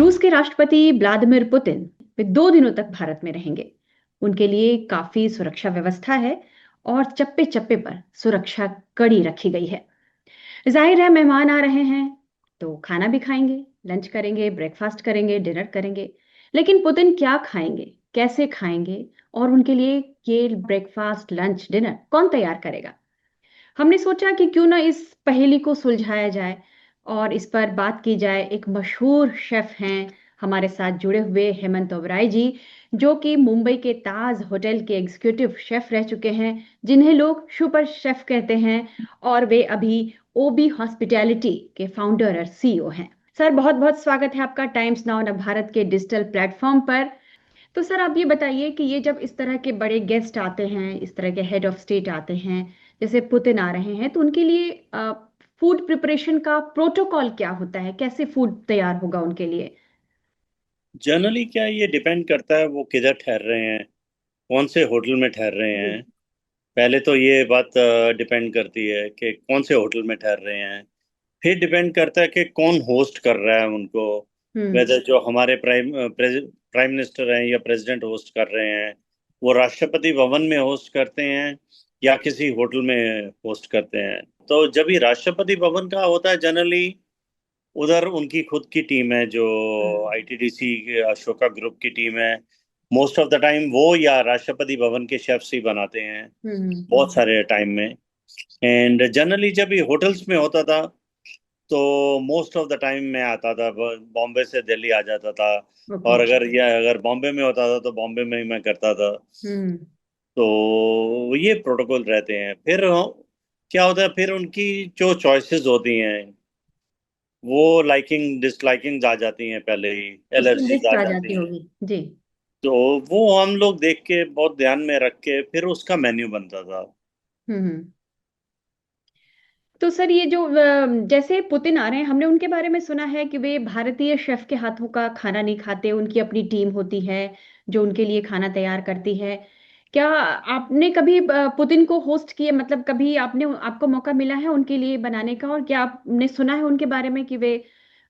रूस के राष्ट्रपति व्लादिमीर पुतिन वे 2 दिनों तक भारत में रहेंगे। उनके लिए काफी सुरक्षा व्यवस्था है और चप्पे चप्पे पर सुरक्षा कड़ी रखी गई है। जाहिर है मेहमान आ रहे हैं तो खाना भी खाएंगे, लंच करेंगे, ब्रेकफास्ट करेंगे, डिनर करेंगे। लेकिन पुतिन क्या खाएंगे, कैसे खाएंगे और उनके लिए ये ब्रेकफास्ट, लंच, डिनर कौन तैयार करेगा? हमने सोचा कि क्यों ना इस पहेली को सुलझाया जाए और इस पर बात की जाए। एक मशहूर शेफ हैं हमारे साथ जुड़े हुए, हेमंत ओबराय जी, जो कि मुंबई के ताज होटल के एग्जीक्यूटिव शेफ रह चुके हैं, जिन्हें लोग सुपर शेफ कहते हैं। और वे अभी ओबी हॉस्पिटैलिटी के फाउंडर और सीईओ हैं। सर, बहुत बहुत स्वागत है आपका टाइम्स नाउ भारत के डिजिटल प्लेटफॉर्म पर। तो सर, आप ये बताइए कि ये जब इस तरह के बड़े गेस्ट आते हैं, इस तरह के हेड ऑफ स्टेट आते हैं, जैसे पुतिन आ रहे हैं, तो उनके लिए फूड प्रिपरेशन का प्रोटोकॉल क्या होता है? कैसे फूड तैयार होगा उनके लिए? जनरली क्या ये डिपेंड करता है वो किधर ठहर रहे हैं, कौन से होटल में ठहर रहे जी। हैं। पहले तो ये बात डिपेंड करती है कि कौन से होटल में ठहर रहे हैं। फिर डिपेंड करता है कि कौन होस्ट कर रहा है उनको। हम्म। वेदर जो हमारे प्राइम मिनिस्टर हैं या प्रेसिडेंट होस्ट कर रहे हैं, वो राष्ट्रपति भवन में होस्ट करते हैं या किसी होटल में होस्ट करते हैं। तो जब भी राष्ट्रपति भवन का होता है जनरली उधर उनकी खुद की टीम है, जो हम्म। आईटीडीसी अशोका ग्रुप की टीम है। मोस्ट ऑफ द टाइम वो या राष्ट्रपति भवन के शेफ्स ही बनाते हैं हम्म। बहुत सारे टाइम में। एंड जनरली जब ये होटल्स में होता था तो मोस्ट ऑफ द टाइम मैं आता था, बॉम्बे से दिल्ली आ जाता था। ओके। और अगर बॉम्बे में होता था तो बॉम्बे में ही मैं करता था। हम्म। तो ये प्रोटोकॉल रहते हैं। फिर क्या होता है, फिर उनकी जो चॉइसेस होती हैं वो लाइकिंग डिसलाइकिंग आ जाती हैं, पहले ही उसमें एलर्जीज लिस्ट आ आ जाती जाती हैं। होगी। जी। तो वो हम लोग देख के बहुत ध्यान में रख के फिर उसका मेन्यू बनता था। हम्म। तो सर, ये जो जैसे पुतिन आ रहे हैं, हमने उनके बारे में सुना है कि वे भारतीय शेफ के हाथों का खाना नहीं खाते, उनकी अपनी टीम होती है जो उनके लिए खाना तैयार करती है। क्या आपने कभी पुतिन को होस्ट किए, मतलब कभी आपको मौका मिला है उनके लिए बनाने का? और क्या आपने सुना है उनके बारे में कि वे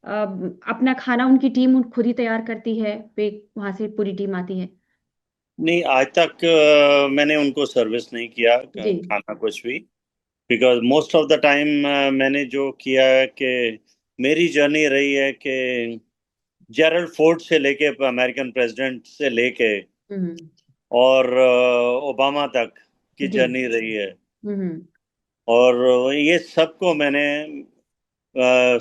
अपना खाना, उनकी टीम खुद ही तैयार करती है, वे वहां से पूरी टीम आती है? नहीं, आज तक मैंने उनको सर्विस नहीं किया जी। खाना कुछ भी। Because most of the time मैंने जो किया है कि मेरी जर्नी रही है कि जेरल्ड फोर्ड से लेके अमेरिकन प्रेसिडेंट से लेके हम्म। और ओबामा तक की जी। जर्नी रही है। हम्म। और ये सबको मैंने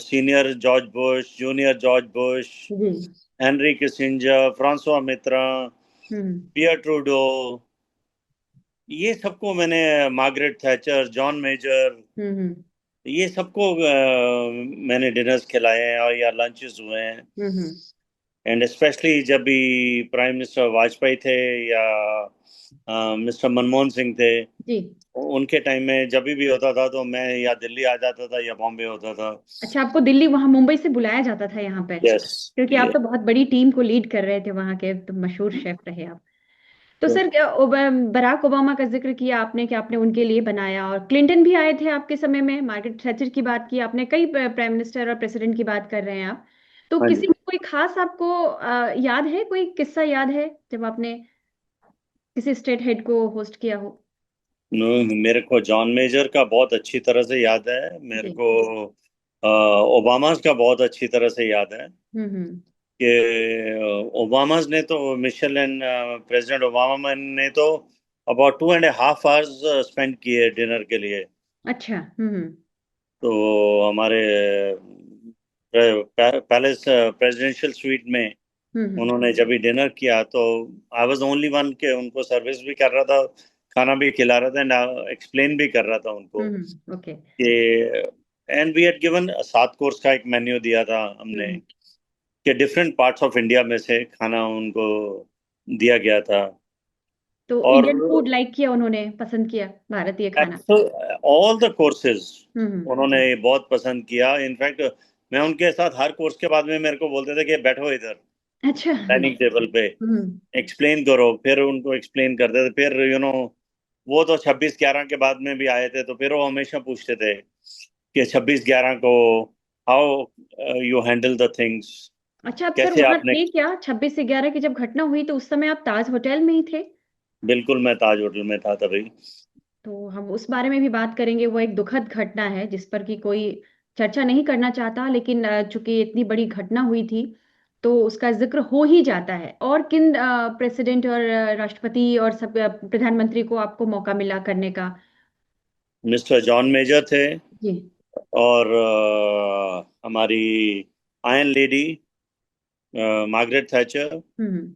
senior George Bush, junior George Bush, जी। हेनरी किसिंजर, फ्रांसवा मित्रा, हम्म। पियर ट्रूडो, ये सबको मैंने, मार्गरेट थैचर, जॉन मेजर, हम्म। ये सबको मैंने डिनर्स खिलाए हैं और या लंचेस हुए हैं। हम्म। एंड स्पेशली जब भी प्राइम मिनिस्टर वाजपेयी थे या मिस्टर मनमोहन सिंह थे, जी। उनके टाइम में जब भी होता था तो मैं या दिल्ली आ जाता था या बॉम्बे होता था। अच्छा, आपको दिल्ली, वहां मुंबई से बुलाया जाता था यहाँ पर? यस। क्योंकि आप तो बहुत बड़ी टीम को लीड कर रहे थे, वहां के तो मशहूर शेफ रहे आप। तो सर, क्या बराक ओबामा का जिक्र किया आपने कि आपने उनके लिए बनाया, और क्लिंटन भी आए थे आपके समय में, मार्gaरेट थैचर की बात की आपने, कई प्राइम मिनिस्टर और प्रेसिडेंट की बात कर रहे हैं आप। तो हाँ किसी जी। में कोई खास आपको याद है, कोई किस्सा याद है जब आपने किसी स्टेट हेड को होस्ट किया हो? मेरे को जॉन मेजर का बहुत अच्छी तरह से याद है। मेरे जी। को ओबामा का बहुत अच्छी तरह से याद है हम्म। कि ओबामाज ने तो, मिशेल एंड प्रेसिडेंट ओबामा ने तो अबाउट 2.5 आवर्स स्पेंड किए डिनर के लिए। अच्छा। हम्म। तो हमारे पैलेस प्रेसिडेंशियल स्वीट में हम्म। उन्होंने जब भी डिनर किया तो आई वाज ओनली वन के उनको सर्विस भी कर रहा था, खाना भी खिला रहा था एंड एक्सप्लेन भी कर रहा था उनको ओके। कि, and we had given 7 course का एक मेन्यू दिया था हमने हम्म। कि डिफरेंट पार्ट्स ऑफ इंडिया में से खाना उनको दिया गया था। तो और इंडियन फूड लाइक किया उन्होंने, पसंद किया भारतीय खाना? ऑल द कोर्सेज हम्म। उन्होंने बहुत पसंद किया। इनफैक्ट मैं उनके साथ हर कोर्स के बाद में मेरे को बोलते थे कि बैठो इधर अच्छा। डाइनिंग टेबल पे, हम्म। एक्सप्लेन करो। फिर उनको एक्सप्लेन करते थे। फिर वो तो 26/11 के बाद में भी आए थे तो फिर वो हमेशा पूछते थे कि 26/11 को how you handle the things. अच्छा, आप सर कैसे वहां आपने। थे क्या 26/11 की जब घटना हुई, तो उस समय आप ताज होटल में ही थे? बिल्कुल, मैं ताज होटल में था तभी। तो हम उस बारे में भी बात करेंगे। वो एक दुखद घटना है जिस पर कि कोई चर्चा नहीं करना चाहता, लेकिन चूंकि इतनी बड़ी घटना हुई थी तो उसका जिक्र हो ही जाता है। और किन प्रेसिडेंट और राष्ट्रपति और सब प्रधानमंत्री को आपको मौका मिला करने का? मिस्टर जॉन मेजर थे, जी। और हमारी आयरन लेडी मार्गरेट थैचर, हम्म।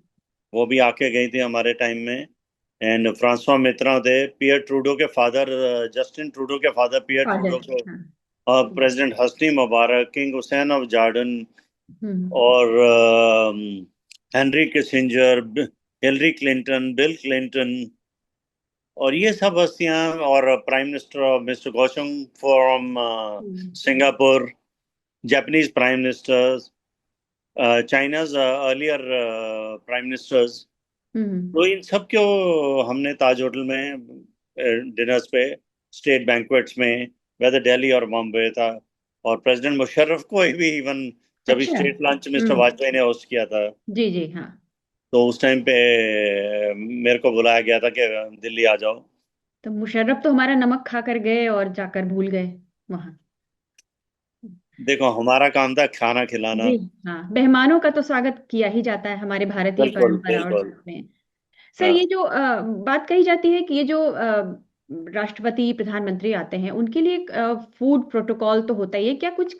वो भी आके गई थी हमारे टाइम में। एंड फ्रांसवा मित्रा थे, पियर ट्रूडो के फादर, जस्टिन ट्रूडो के फादर पियर ट्रूडो फादर। को, हाँ। और president Hosni Mubarak, King Hussein of Jordan, हम्म। और Henry Kissinger, Hillary Clinton, Bill Clinton, और ये सब हस्तियां, और prime minister mister Gautam from hmm. Singapore, Japanese prime ministers, China's earlier prime ministers. हम्म। तो इन सब को हमने ताज होटल में डिनर्स पे, स्टेट बैंक्वेट्स में, वेदर दिल्ली और बॉम्बे था। और प्रेसिडेंट मुशर्रफ को भी इवन, जब अच्छा। स्टेट लंच मिस्टर हम्म। वाजपेयी ने होस्ट किया था, जी जी हाँ। तो उस टाइम पे मेरे को बुलाया गया था कि दिल्ली आ जाओ। तो मुशर्रफ तो हमारा नमक खा कर गए और जाकर भूल गए वहां। देखो, हमारा काम था खाना खिलाना। जी। हाँ, मेहमानों का तो स्वागत किया ही जाता है हमारे भारतीय बिल्कुल, परंपरा और बिल्कुल। सब में। सर, ये हाँ, जो बात कही जाती है कि ये जो राष्ट्रपति प्रधानमंत्री आते हैं उनके लिए फूड प्रोटोकॉल तो होता ही है क्या? कुछ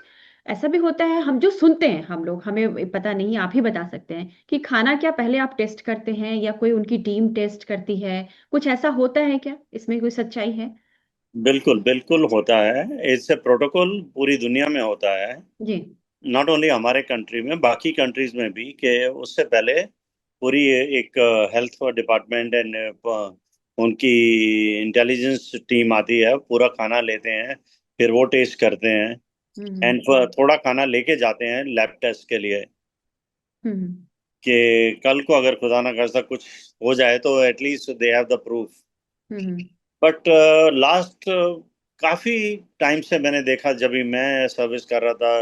ऐसा भी होता है हम जो सुनते हैं, हम लोग, हमें पता नहीं, आप ही बता सकते हैं कि खाना क्या पहले आप टेस्ट करते हैं या कोई उनकी टीम टेस्ट करती है? कुछ ऐसा होता है क्या? इसमें कोई सच्चाई है? बिल्कुल, बिल्कुल होता है। इससे प्रोटोकॉल पूरी दुनिया में होता है, जी। नॉट ओनली हमारे कंट्री में, बाकी कंट्रीज में भी, कि उससे पहले पूरी एक हेल्थ डिपार्टमेंट एंड उनकी इंटेलिजेंस टीम आती है, पूरा खाना लेते हैं, फिर वो टेस्ट करते हैं। हम्म। एंड थोड़ा खाना लेके जाते हैं लैब टेस्ट के लिए, हम्म। कि कल को अगर खुदा ना खास्ता कुछ हो जाए तो at least they have the proof. Hmm. But last काफी टाइम से मैंने देखा, जब भी मैं सर्विस कर रहा था,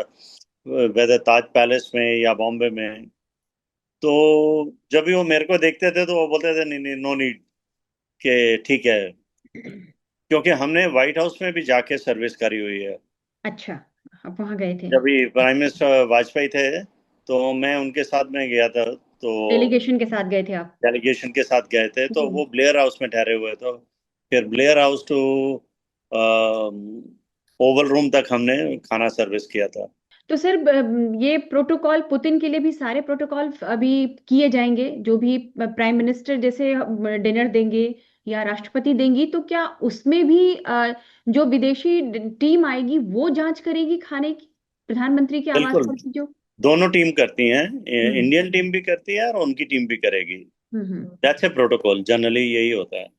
वेदर ताज पैलेस में या बॉम्बे में, तो जब भी वो मेरे को देखते थे तो वो बोलते थे, नहीं नहीं, नो नीड, कि ठीक है। क्योंकि हमने व्हाइट हाउस में भी जाके सर्विस करी हुई है। अच्छा, आप वहां गए थे? जब भी प्राइम मिनिस्टर वाजपेयी थे, तो मैं उनके साथ में गया था, तो डेलीगेशन के साथ गए थे आप? डेलीगेशन के साथ गए थे, तो जी। वो ब्लेयर हाउस में ठहरे हुए थे। फिर Blair House to Oval Room तक हमने खाना सर्विस किया था। तो सर, ये प्रोटोकॉल पुतिन के लिए भी सारे प्रोटोकॉल अभी किए जाएंगे? जो भी प्राइम मिनिस्टर जैसे डिनर देंगे या राष्ट्रपति देंगी, तो क्या उसमें भी जो विदेशी टीम आएगी वो जांच करेगी खाने की, प्रधानमंत्री के आवास बिल्कुल, पर की जो? दोनों टीम करती हैं, हम्म। इंडियन टीम भी करती है और उनकी टीम भी करेगी। हम्म। दैट्स ए प्रोटोकॉल, जनरली यही होता है।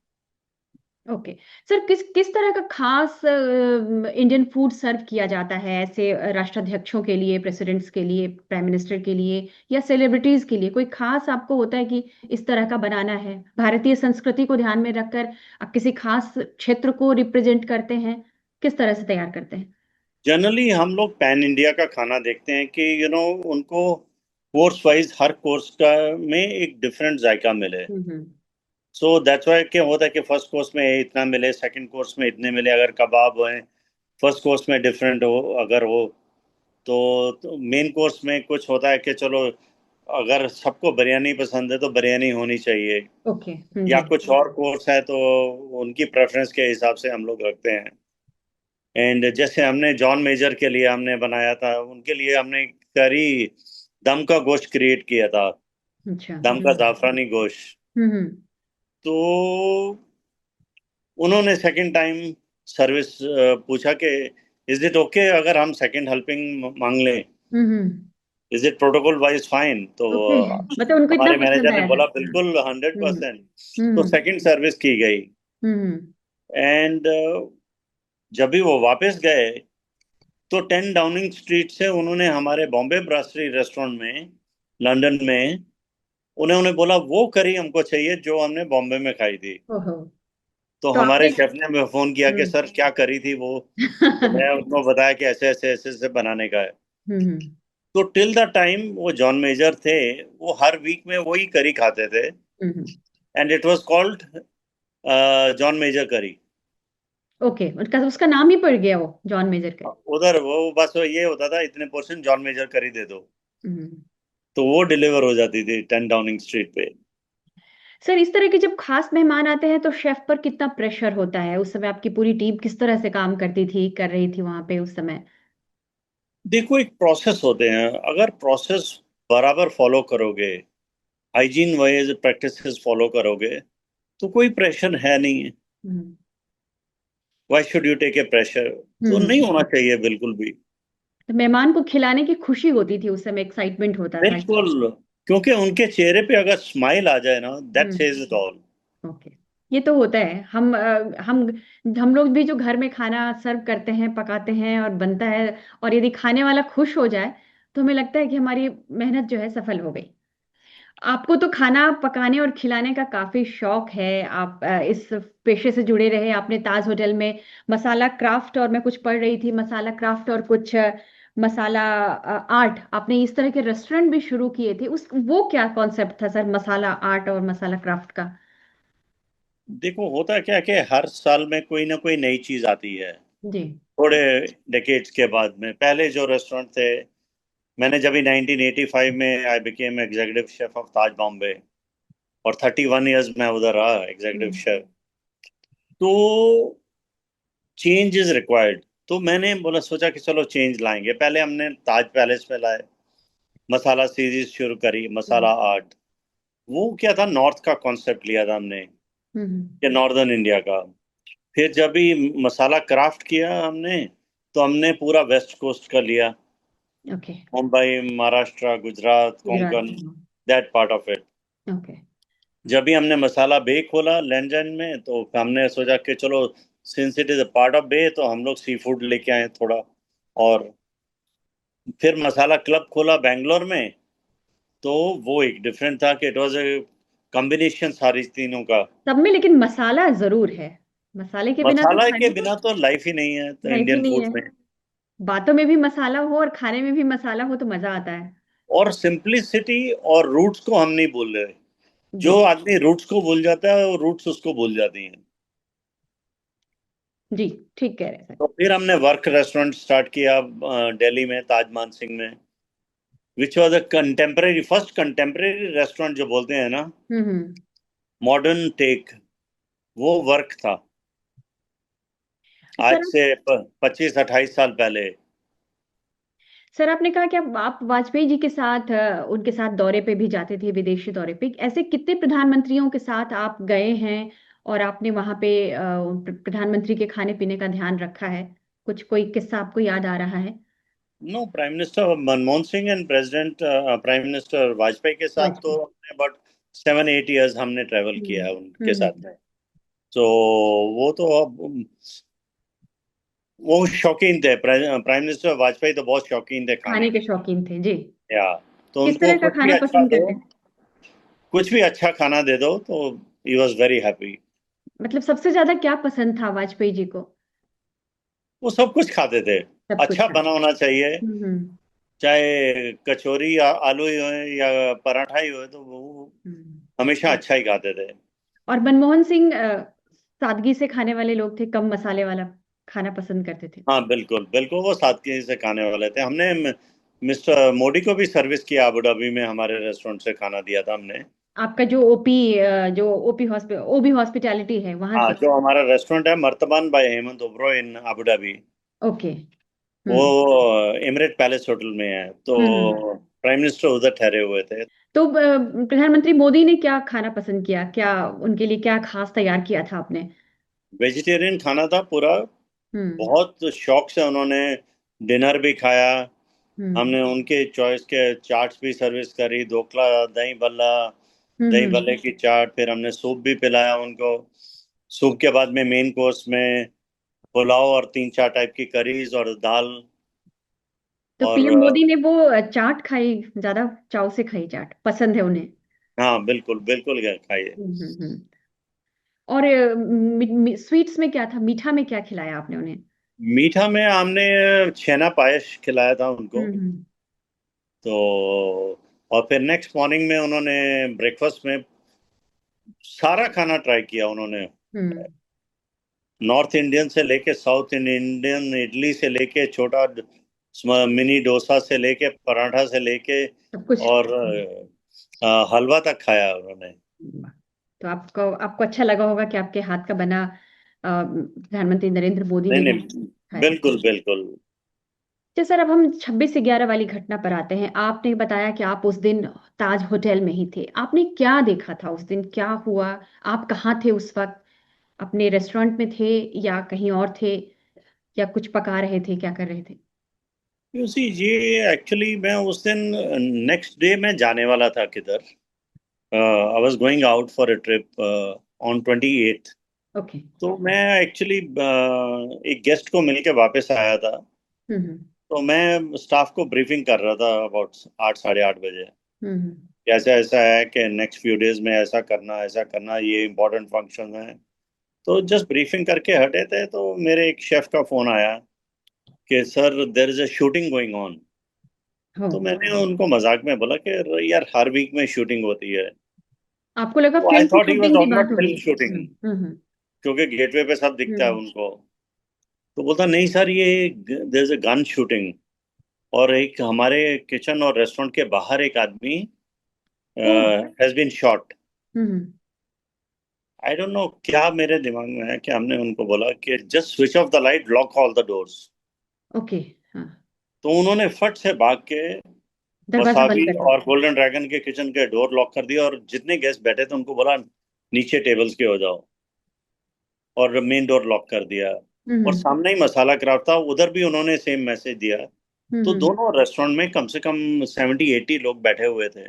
ओके। सर, किस किस तरह का खास इंडियन फूड सर्व किया जाता है ऐसे राष्ट्राध्यक्षों के लिए, प्रेसिडेंट्स के लिए, प्राइम मिनिस्टर के लिए या सेलिब्रिटीज के लिए? कोई खास आपको होता है कि इस तरह का बनाना है? भारतीय संस्कृति को ध्यान में रखकर आप किसी खास क्षेत्र को रिप्रेजेंट करते हैं? किस तरह से तैयार करते हैं? जनरली हम लोग पैन इंडिया का खाना देखते हैं, कि उनको कोर्स वाइज, हर कोर्स का में एक डिफरेंट जायका मिले। हम्म। सो दैट्स वाई क्या होता है कि फर्स्ट कोर्स में इतना मिले, सेकंड कोर्स में इतने मिले, अगर कबाब हो, फर्स्ट कोर्स में डिफरेंट हो, अगर हो, तो मेन कोर्स में कुछ होता है कि चलो, अगर सबको बिरयानी पसंद है तो बिरयानी होनी चाहिए, ओके। या जी। कुछ और कोर्स है तो उनकी प्रेफरेंस के हिसाब से हम लोग रखते हैं। एंड जैसे हमने जॉन मेजर के लिए हमने बनाया था, उनके लिए हमने करी दम का गोश्त क्रिएट किया था, अच्छा। दम का जाफरानी गोश्त। हम्म। तो उन्होंने सेकंड टाइम सर्विस पूछा कि इज इट ओके अगर हम सेकंड हेल्पिंग मांग लें, hmm. Is it protocol wise fine? तो ओके। मतलब उनको इतना हमारे पसंद मैनेजर ने आया था? बोला हाँ। बिल्कुल, 100%। तो हम्म। सेकंड सर्विस की गई। हम्म। एंड जब भी वो वापस गए, तो 10 डाउनिंग स्ट्रीट से उन्होंने हमारे बॉम्बे ब्रासरी रेस्टोरेंट में, लंदन में, उन्हें बोला वो करी हमको चाहिए जो हमने बॉम्बे में खाई थी। ओहो। तो तो हमारे आपने। शेफ ने हमें फोन किया कि हम्म। सर क्या करी थी वो। तो मैं उनको बताया कि ऐसे ऐसे ऐसे ऐसे बनाने का है। हम्म। तो टिल द टाइम वो जॉन मेजर थे, वो हर वीक में वही करी खाते थे, hmm. And it was called John Major curry. Okay, उसका उसका नाम ही पड़ गया वो जॉन मेजर का। उधर वो बस ये होता था, इतने पोर्शन जॉन मेजर करी दे दो, हम्म। तो वो डिलीवर हो जाती थी 10 डाउनिंग स्ट्रीट पे। सर, इस तरह के जब खास मेहमान आते हैं तो शेफ पर कितना प्रेशर होता है? उस समय आपकी पूरी टीम किस तरह से काम करती थी, कर रही थी वहां पे उस समय? देखो, एक प्रोसेस होते हैं, अगर प्रोसेस बराबर फॉलो करोगे, हाइजीन वाइज प्रैक्टिसेस फॉलो करोगे, तो कोई प्रेशर है नहीं। Hmm. Why should you take a pressure? तो हम्म। नहीं होना चाहिए बिल्कुल भी। तो मेहमान को खिलाने की खुशी होती थी उस समय, एक्साइटमेंट होता था। बिल्कुल, क्योंकि उनके चेहरे पे अगर स्माइल आ जाए ना, that hmm. Says it all. Okay. ये तो होता है। हम लोग भी जो घर में खाना सर्व करते हैं, पकाते हैं और बनता है, और यदि खाने वाला खुश हो जाए तो हमें लगता है कि हमारी मेहनत जो है सफल हो गई। आपको तो खाना पकाने और खिलाने का काफी शौक है। आप इस पेशे से जुड़े रहे। आपने ताज होटल में मसाला क्राफ्ट, और मैं कुछ पढ़ रही थी, मसाला क्राफ्ट और कुछ मसाला आर्ट, आपने इस तरह के रेस्टोरेंट भी शुरू किए थे। उस वो क्या कॉन्सेप्ट था सर, मसाला आर्ट और मसाला क्राफ्ट का? देखो, होता क्या कि हर साल में कोई ना कोई नई चीज आती है। जी। थोड़े डेकेड्स के बाद में, पहले जो रेस्टोरेंट थे, मैंने जब 1985 में I became executive chef of Taj Bombay, और 31 ईयर्स मैं उधर रहा एग्जीक्यूटिव हम्म। शेफ। तो चेंज इज रिक्वायर्ड। तो मैंने बोला, सोचा कि चलो चेंज लाएंगे। पहले हमने ताज पैलेस में लाए, मसाला सीरीज शुरू करी, हम्म। मसाला आर्ट। वो क्या था, नॉर्थ का कॉन्सेप्ट लिया था हमने, हम्म। या नॉर्दर्न इंडिया का। फिर जब भी मसाला क्राफ्ट किया हमने, तो हमने पूरा वेस्ट कोस्ट का लिया, okay. Mumbai, Maharashtra, Gujarat, Gujarat. Konkan, that part of it. Okay. जब भी हमने मसाला बे खोला लैंडन में, तो हमने सोचा कि चलो, since it is a part of bay, तो हम लोग सी फूड लेके आए थोड़ा। और फिर मसाला क्लब खोला बैंगलोर में, तो वो एक डिफरेंट था कि इट वाज ए कॉम्बिनेशन सारी तीनों का। सब में लेकिन मसाला जरूर है। मसाले के बिना तो मसाला के खाने का बिना तो लाइफ ही नहीं है, तो लाइफ ही इंडियन नहीं फूड है। में। बातों में भी मसाला हो और खाने में भी मसाला हो तो मजा आता है। और सिंप्लिसिटी और रूट्स को हम नहीं भूल रहे। जी। जो आदमी रूट्स को भूल जाता है, वो रूट्स उसको भूल जाती हैं। जी, ठीक कह रहे हैं सर। तो फिर हमने वर्क रेस्टोरेंट स्टार्ट किया दिल्ली में, ताज मानसिंह में, which was a contemporary, first contemporary restaurant जो बोलते हैं ना, हम्म। मॉडर्न टेक, वो वर्क था, आज सर, से 25-28 साल पहले। सर आपने कहा कि आप वाजपेयी जी के साथ उनके साथ दौरे पे भी जाते थे, विदेशी दौरे पे। ऐसे कितने प्रधानमंत्रियों के साथ आप गए हैं और आपने वहां पे प्रधानमंत्री के खाने पीने का ध्यान रखा है? कुछ कोई किस्सा आपको याद आ रहा है? No, prime minister Manmohan Singh and president prime minister Vajpayee के साथ तो वाजपेयी। हमने अबाउट 7-8 इयर्स हमने ट्रेवल किया हम्म। है उनके साथ हम्म। में। तो वो तो अब, वो शौकीन थे, प्राइम मिनिस्टर वाजपेयी तो बहुत शौकीन थे खाने खाने के के। शौकीन थे जी। या तो किस उनको तरह का कुछ भी खाना अच्छा पसंद दो, करते थे? कुछ भी अच्छा खाना दे दो, तो ही वॉज वेरी हैप्पी। मतलब सबसे ज्यादा क्या पसंद था वाजपेयी जी को? वो सब कुछ खाते थे। सब कुछ अच्छा था। बना होना चाहिए, हम्म। चाहे कचौरी या आलू ही हो या पराठा ही हो, तो वो हमेशा हम्म। अच्छा ही खाते थे। और मनमोहन सिंह सादगी से खाने वाले लोग थे, कम मसाले वाला खाना पसंद करते थे। हाँ, बिल्कुल बिल्कुल, वो सादगी से खाने वाले थे। हमने मिस्टर मोदी को भी सर्विस किया, अबू धाबी में हमारे रेस्टोरेंट से खाना दिया था हमने। आपका जो ओपी हॉस्पिटल, ओबी हॉस्पिटैलिटी है वहां हाँ, से? जो हमारा रेस्टोरेंट है, मर्तबान by Hemant Oberoi in Abu Dhabi, okay. वो हम्म। एमिरेट पैलेस होटल में है। तो हम्म। प्राइम मिनिस्टर उधर ठहरे हुए थे। तो प्रधानमंत्री मोदी ने क्या खाना पसंद किया? क्या उनके लिए क्या खास तैयार किया था आपने? वेजिटेरियन खाना था पूरा, हम्म। बहुत शौक से उन्होंने डिनर भी खाया। हम्म। हमने उनके चॉइस के चाट्स भी सर्विस करी, ढोकला, दही भल्ला, हम्म। दही भल्ले की चाट। फिर हमने सूप भी पिलाया उनको। सूप के बाद में मेन कोर्स में पुलाव और 3-4 टाइप की करीज और दाल। तो और पीएम मोदी ने वो चाट खाई, ज्यादा चाव से खाई चाट, पसंद है उन्हें? हाँ, बिल्कुल बिल्कुल खाइए। हम्म। और स्वीट्स में क्या था, मीठा में क्या खिलाया आपने उन्हें? मीठा में हमने छेना पायस खिलाया था उनको। हम्म। तो और फिर नेक्स्ट मॉर्निंग में उन्होंने ब्रेकफास्ट में सारा खाना ट्राई किया उन्होंने। हम्म। नॉर्थ इंडियन से लेके साउथ इंडियन, इडली से लेके छोटा मिनी डोसा से लेके पराठा से लेके सब कुछ। और हलवा तक खाया उन्होंने। तो आपको आपको अच्छा लगा होगा कि आपके हाथ का बना प्रधानमंत्री नरेंद्र मोदी नहीं ने यहाँ नहीं, खाया। बिल्कुल बिल्कुल। तो सर अब हम 26/11 वाली घटना पर आते हैं। आपने बताया कि आप उस दिन ताज होटल में ही थे। आपने क्या देखा था उस दिन, क्या हुआ? आप कहाँ थे उस वक्त? अपने रेस्टोरेंट में थे या कहीं और थे, या कुछ पका रहे थे, क्या कर रहे थे? यू सी, ये एक्चुअली मैं उस दिन नेक्स्ट डे मैं जाने वाला था किधर। I was going out for a trip on 28th। Okay. तो मैं एक्चुअली एक गेस्ट को मिलके वापस आया था। हम्म। तो मैं स्टाफ को ब्रीफिंग कर रहा था अबाउट 8 साढ़े 8 बजे। हम्म। कैसा ऐसा है कि नेक्स्ट फ्यू डेज में ऐसा करना, ये इंपॉर्टेंट फंक्शन है। तो जस्ट ब्रीफिंग करके हटे थे तो मेरे एक शेफ का फोन आया कि sir there is a shooting going on. हो। तो मैंने उनको मजाक में बोला कि यार हर वीक में शूटिंग होती है। आपको लगा तो आई फिल्म की थॉट ही वाज शूटिंग की टॉकिंग बात अबाउट होगी। फिल्म शूटिंग, हम्म। क्योंकि गेटवे पे सब दिखता है हम्म। उनको। तो बोलता नहीं सर, ये there is a gun shooting. और एक हमारे किचन और रेस्टोरेंट के बाहर एक आदमी ओ। Has been shot. Hmm. I don't know क्या मेरे दिमाग में है कि हमने उनको बोला कि just switch off the light, lock all the doors. Okay. हाँ। तो उन्होंने फट से भाग के दरवाजा बंद वसाबी कर दिया। और गोल्डन ड्रैगन के किचन के डोर लॉक कर दिया, और जितने गेस्ट बैठे थे उनको बोला नीचे टेबल्स के हो जाओ, और मेन डोर लॉक कर दिया। और हम्म। सामने ही मसाला क्राफ्ट था, उधर भी उन्होंने सेम मैसेज दिया। तो हम्म। दोनों रेस्टोरेंट में कम से कम 70-80 लोग बैठे हुए थे।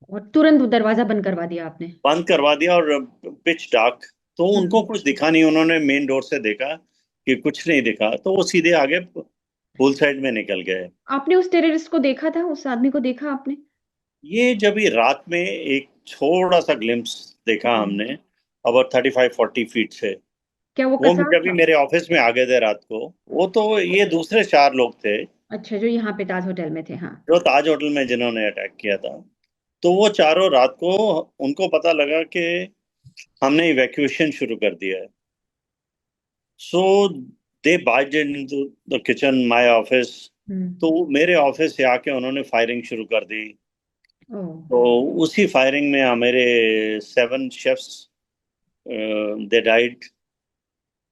और तुरंत दरवाजा बंद करवा दिया आपने? बंद करवा दिया, और पिच डार्क। तो उनको हम्म। कुछ दिखा नहीं, उन्होंने मेन डोर से देखा कि कुछ नहीं दिखा, तो वो सीधे आगे पूल साइड में निकल गए। आपने उस टेररिस्ट को देखा था, उस आदमी को देखा आपने? ये जब ही रात में एक थोड़ा सा ग्लिम्स देखा हम्म। हमने, अबाउट 35-40 फीट से। क्या वो वो कसाब जब भी था? मेरे ऑफिस में आ गए थे रात को, वो तो ये दूसरे 4 लोग थे अच्छा, जो यहाँ पे ताज होटल में थे, हाँ। जो ताज होटल में जिन्होंने अटैक किया था। तो वो चारों रात को उनको पता लगा कि हमने इवैक्यूएशन शुरू कर दिया है। So they barged into the kitchen, my office. Hmm. तो मेरे ऑफिस से आके उन्होंने फायरिंग शुरू कर दी। ओ। तो उसी फायरिंग में हमारे 7 शेफ्स दे डाइड,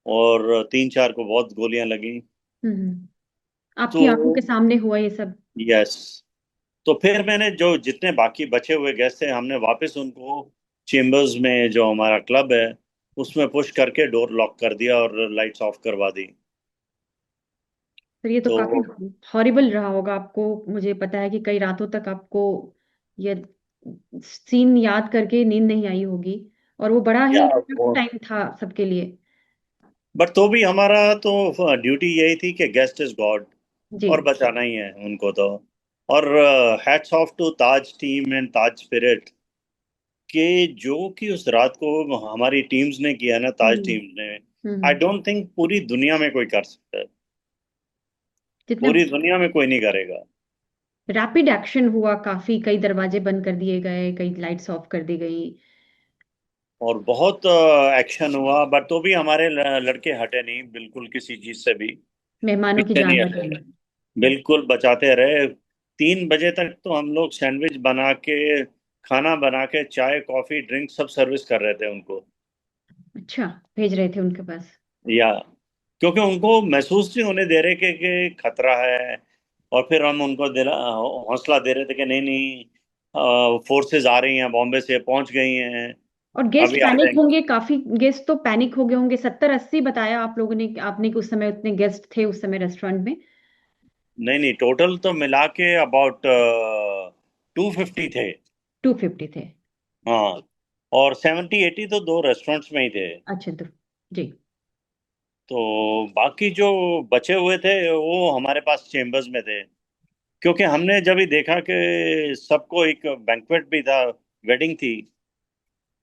और 3-4 को बहुत गोलियां लगी। आपकी आंखों के तो सामने हुआ ये सब? यस। तो फिर मैंने जो जितने बाकी बचे हुए गेस्ट थे, हमने वापस उनको चेम्बर्स में जो हमारा क्लब है उसमें पुश करके डोर लॉक कर दिया और लाइट्स ऑफ करवा दी। पर ये तो तो काफी हॉरिबल रहा होगा आपको। मुझे पता है कि कई रातों तक आपको ये सीन याद करके नींद नहीं आई होगी, और वो बड़ा या ही टफ वो, टाइम था सबके लिए। बट तो भी हमारा तो ड्यूटी यही थी कि गेस्ट इज गॉड, जी। और बचाना ही है उनको तो। और hats off to Taj team and Taj spirit, कि जो कि उस रात को हमारी टीम्स ने किया ना, ताज हम्म। टीम्स ने, आई हम्म। डोंट थिंक पूरी दुनिया में कोई कर सकता है। जितना पूरी दुनिया में कोई नहीं करेगा। रैपिड एक्शन हुआ, काफी कई दरवाजे बंद कर दिए गए, कई लाइट्स ऑफ कर दी गई। और बहुत एक्शन हुआ, बट तो भी हमारे लड़के हटे नहीं बिल्कुल किसी चीज से भी। मेहमानों की पीछे जान नहीं बचाई। हटे, बिल्कुल बचाते रहे। 3 बजे तक तो हम लोग सैंडविच बना के, खाना बना के, चाय कॉफी ड्रिंक सब सर्विस कर रहे थे उनको। अच्छा, भेज रहे थे उनके पास? या क्योंकि उनको महसूस नहीं होने दे रहे कि खतरा है। और फिर हम उनको दिला हौसला दे रहे थे कि नहीं नहीं, फोर्सेस आ रही हैं, बॉम्बे से पहुंच गई हैं, और गेस्ट अभी आ पैनिक जाएंगे। होंगे, काफी गेस्ट तो पैनिक हो गए होंगे। 70-80 बताया आप लोगों ने, आपने कि उस समय उतने गेस्ट थे उस समय रेस्टोरेंट में? नहीं नहीं, टोटल तो मिला के अबाउट 250 थे। 250 थे? हाँ, और 70-80 तो 2 रेस्टोरेंट्स में ही थे। अच्छा, तो जी। तो बाकी जो बचे हुए थे वो हमारे पास चेम्बर्स में थे, क्योंकि हमने जब ही देखा कि सबको, एक बैंक्वेट भी था, वेडिंग थी,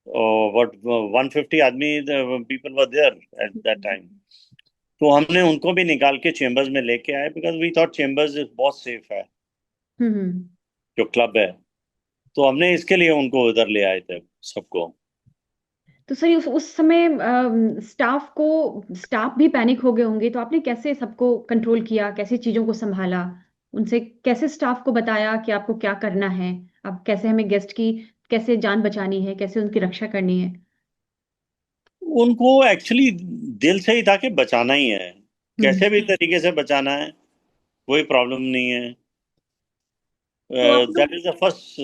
बट 150 आदमी people were there at that time. तो हमने उनको भी निकाल के चेम्बर्स में लेके आए, बिकॉज वी थॉट चेम्बर्स बहुत सेफ है। हम्म। जो क्लब है। तो हमने इसके लिए उनको उधर ले आए थे सबको। तो सर उस समय स्टाफ भी पैनिक हो गए होंगे, तो आपने कैसे सबको कंट्रोल किया, कैसे चीजों को संभाला, उनसे कैसे स्टाफ को बताया कि आपको क्या करना है, अब कैसे हमें गेस्ट की कैसे जान बचानी है, कैसे उनकी रक्षा करनी है? उनको एक्चुअली दिल से ही था कि बचाना ही है, हम्म। कैसे भी तरीके से बचाना है, कोई प्रॉब्लम नहीं है। तो आप दैट लोग is the first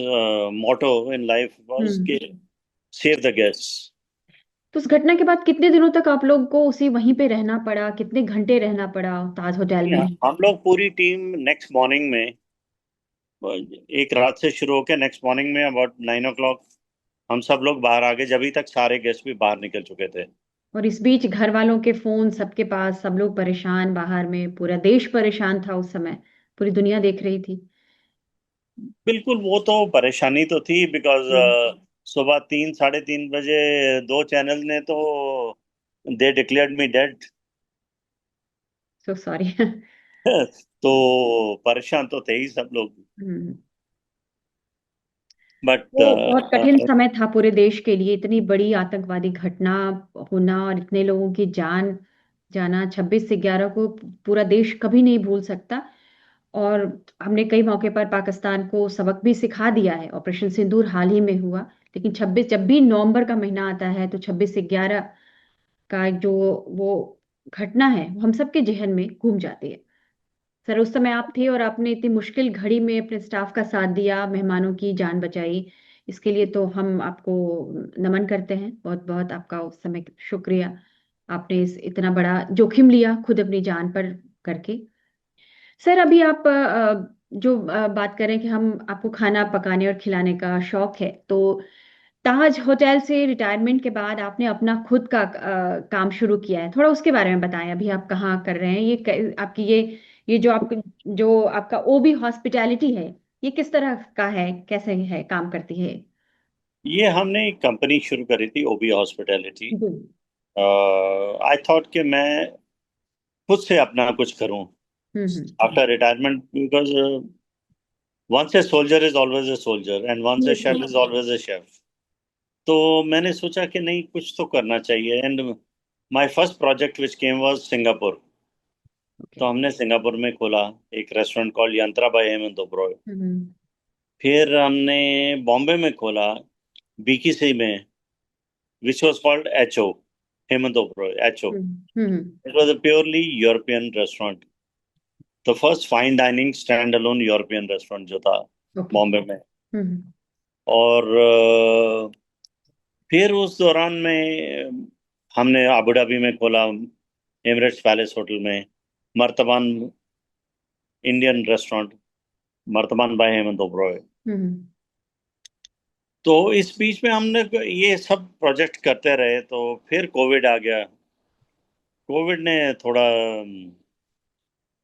motto in life was hmm के सेव द गेस्ट्स। तो उस घटना के बाद कितने दिनों तक आप लोग को उसी वहीं पे रहना पड़ा, कितने घंटे रहना पड़ा ताज होटल में? हम लोग पूरी टीम नेक्स्ट मॉर्निंग में, एक रात से शुरू होकर नेक्स्ट मॉर्निंग में अबाउट 9 o'clock हम सब लोग बाहर आ गए, जब तक सारे गेस्ट भी बाहर निकल चुके थे। और इस बीच घर वालों के फोन सबके पास, सब लोग परेशान, बाहर में पूरा देश परेशान था उस समय, पूरी दुनिया देख रही थी। बिल्कुल, वो तो परेशानी तो थी, बिकॉज हम्म। सुबह 3 साढ़े 3 बजे दो चैनल ने तो दे डिक्लेयर्ड मी डेड। So sorry. तो परेशान तो थे ही सब लोग। हम्म। बट वो बहुत कठिन समय था पूरे देश के लिए, इतनी बड़ी आतंकवादी घटना होना और इतने लोगों की जान जाना 26/11 को पूरा देश कभी नहीं भूल सकता। और हमने कई मौके पर पाकिस्तान को सबक भी सिखा दिया है, ऑपरेशन सिंदूर हाल ही में हुआ, लेकिन 26 जब भी नवंबर का महीना आता है तो 26/11 का जो वो घटना है वो हम सबके जहन में घूम जाती है। सर उस समय आप थे और आपने इतनी मुश्किल घड़ी में अपने स्टाफ का साथ दिया, मेहमानों की जान बचाई, इसके लिए तो हम आपको नमन करते हैं, बहुत बहुत आपका उस समय शुक्रिया। आपने इस इतना बड़ा जोखिम लिया खुद अपनी जान पर करके। सर अभी आप जो बात करें कि हम आपको खाना पकाने और खिलाने का शौक है, तो ताज होटल से रिटायरमेंट के बाद आपने अपना खुद का काम शुरू किया है, थोड़ा उसके बारे में बताएं। अभी आप कहाँ कर रहे हैं ये आपकी ये जो आपका ओबी हॉस्पिटैलिटी है, ये किस तरह का है, कैसे है, काम करती है? ये हमने एक कंपनी शुरू करी थी, ओबी हॉस्पिटैलिटी। जी। आई थॉट कि मैं खुद से अपना कुछ करूं hmm. After retirement, because once a soldier is always a soldier and once a chef is always a chef. तो मैंने सोचा कि नहीं, कुछ तो करना चाहिए। And my first project which came was Singapore. Okay. तो हमने सिंगापुर में खोला एक restaurant called Yantra by Hemant Oberoi. Hmm. फिर हमने बॉम्बे में खोला, बीकीसी में, which was called HO, Hemant Oberoi HO. Hmm. It was a purely European restaurant, the first fine dining stand alone European restaurant जो था ओके। बॉम्बे में। हम्म। और फिर उस दौरान में हमने अबू धाबी में खोला, एमिरेट्स पैलेस होटल में, Martabaan Indian restaurant, Martabaan by Hemant Oberoi. Hmm. तो इस बीच में हमने ये सब प्रोजेक्ट करते रहे, तो फिर कोविड आ गया। कोविड ने थोड़ा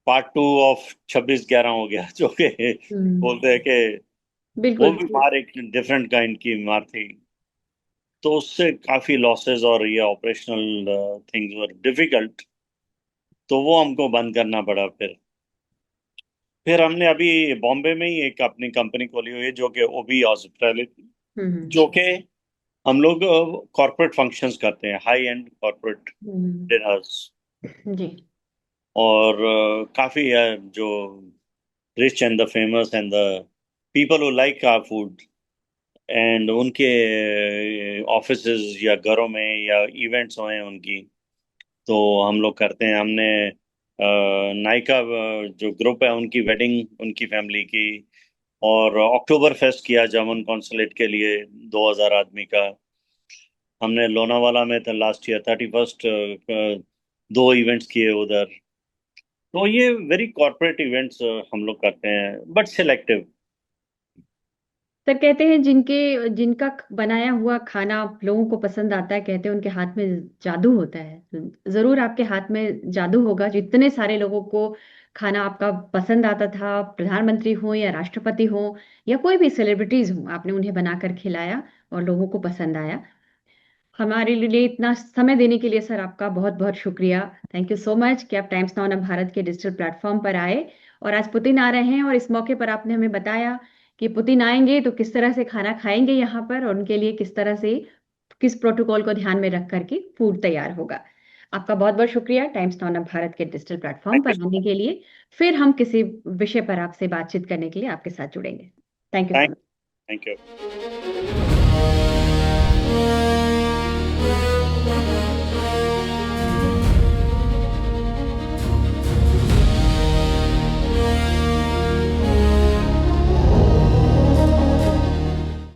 पार्ट 2 ऑफ 26/11 हो गया, जो कि हम्म। बोलते हैं कि वो बिल्कुल। भी मार एक डिफरेंट काइंड की मार थी। तो उससे काफी लॉसेस और ये ऑपरेशनल थिंग्स वर डिफिकल्ट, तो वो हमको बंद करना पड़ा। फिर हमने अभी बॉम्बे में ही एक अपनी कंपनी खोली हुई है, जो कि ओबी हॉस्पिटैलिटी, हम्म। जो कि हम लोग कॉरपोरेट फंक्शंस करते हैं, high end corporate hmm. Dinners. जी। और काफी जो rich and the famous and the people who like our food, and उनके ऑफिसेज या घरों में या इवेंट्स हुए हैं उनकी, तो हम लोग करते हैं। हमने नायका जो ग्रुप है उनकी वेडिंग, उनकी फैमिली की, और अक्टूबर फेस्ट किया जर्मन कॉन्सुलेट के लिए, 2,000 आदमी का। हमने लोनावाला में था लास्ट ईयर 31st, दो इवेंट्स किए उधर। तो ये वेरी कॉरपोरेट इवेंट्स हम लोग करते हैं, बट सिलेक्टिव। सर कहते हैं जिनके जिनका बनाया हुआ खाना लोगों को पसंद आता है, कहते हैं उनके हाथ में जादू होता है, तो जरूर आपके हाथ में जादू होगा जो इतने सारे लोगों को खाना आपका पसंद आता था, प्रधानमंत्री हो या राष्ट्रपति हो या कोई भी सेलिब्रिटीज हो, आपने उन्हें बनाकर खिलाया और लोगों को पसंद आया। हमारे लिए इतना समय देने के लिए सर आपका बहुत बहुत शुक्रिया। थैंक यू सो मच कि आप टाइम्स नाउ भारत के डिजिटल प्लेटफॉर्म पर आए और आज पुतिन आ रहे हैं और इस मौके पर आपने हमें बताया कि पुतिन आएंगे तो किस तरह से खाना खाएंगे यहाँ पर, और उनके लिए किस तरह से, किस प्रोटोकॉल को ध्यान में रख करके फूड तैयार होगा। आपका बहुत बहुत शुक्रिया टाइम्स नाउ भारत के डिजिटल प्लेटफॉर्म थैंक पर यू। आने के लिए। फिर हम किसी विषय पर आपसे बातचीत करने के लिए आपके साथ जुड़ेंगे। Thank you so thank much. Thank you.